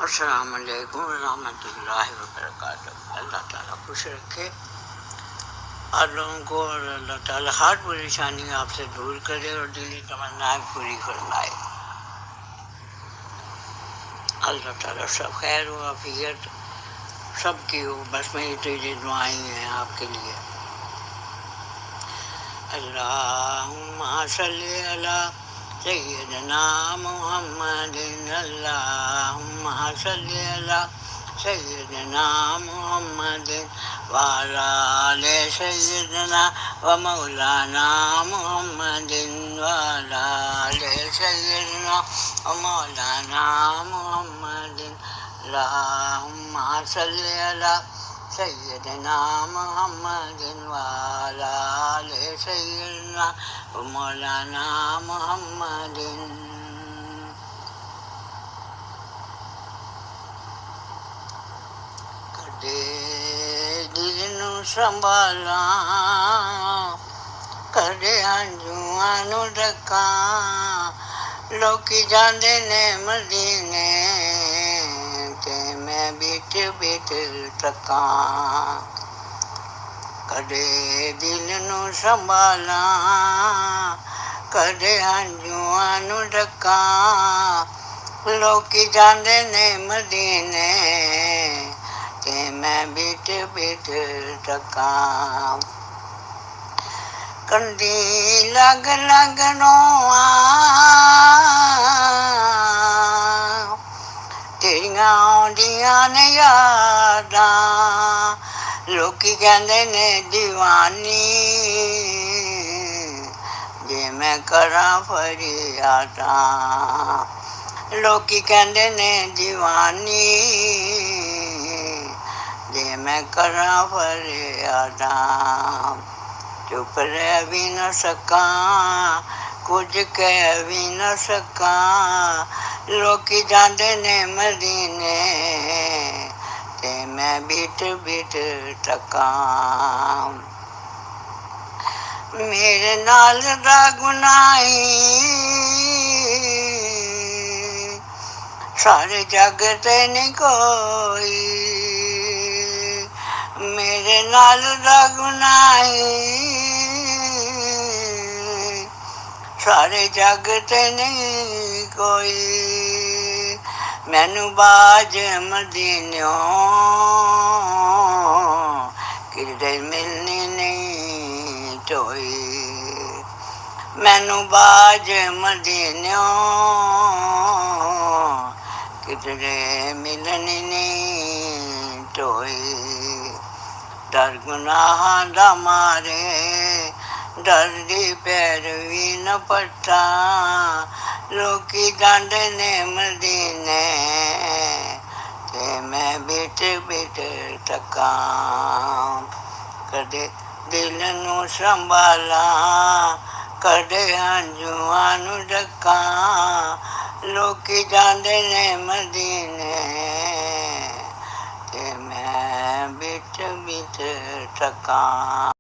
अस्सलाम वालेकुम रहमतुल्लाहि व बरकातहू। अल्लाह ताला खुश रखे आप लोगों को, और अल्लाह ताला हर परेशानी आपसे दूर करे और दिली तमन्नाएं पूरी फरमाए। अल्लाह ताला सब खैर व आफियत सबकी हो। बस मेरी तो ये दुआएं हैं आपके लिए। अल्लाहुम्मा सल्ली अला सय्यदना मुहम्मदिन, अल्लाहुम्मा सल्ली अला सय्यदना मुहम्मदिन व अला आले सय्यदना व मौलाना मुहम्मदिन व अला आले सय्यदना व मौलाना मुहम्मदिन। अल्लाहुम्मा सल्ली अला सय्यदना मुहम्मदिन व अला आले सय्यदना व मौलाना मुहम्मदिन। कदे दिल नू संभाला, कदे हंझूआं नू ढकां, लोकी जांदे ने मदीने ते मैं बिच बिच तकां। कदे दिल नू संभाला, कदे हंझूआं नू ढकां, लोकी जांदे ने मदीने ते मैं बिच बिच तकां। कंदी लग लग रोआं, तेरियां आउंदियां ने यादां, लोकी कहंदे ने दीवानी जे मैं करां फरियादां। लोकी कहंदे ने दीवानी जे मैं करां फरियादां। चुप रह भी न सकां, कुछ कह भी न सकां, लोकी जांदे ने मदीने ते मैं बिच बिच तकां। मेरे नाल दा गुनाही सारे जग ते नहीं कोई, मेरे नाल दा गुनाही सारे जग ते नहीं कोई। मैनू बाज मदीनों किधर मिलनी नहीं टोई, मैनू बाज मदीनों किधरे मिलनी नहीं टोई। डर गुनाहां दा मारे डरदी पैरवी न पट्टा, लोकी जांदे ने मदीने ते मैं बिच बिच तकां। कदे दिल नू संभाला, कदे हंझूआं नू ढकां, लोकी जांदे ने मदीने ते मैं बिच बिच तकां।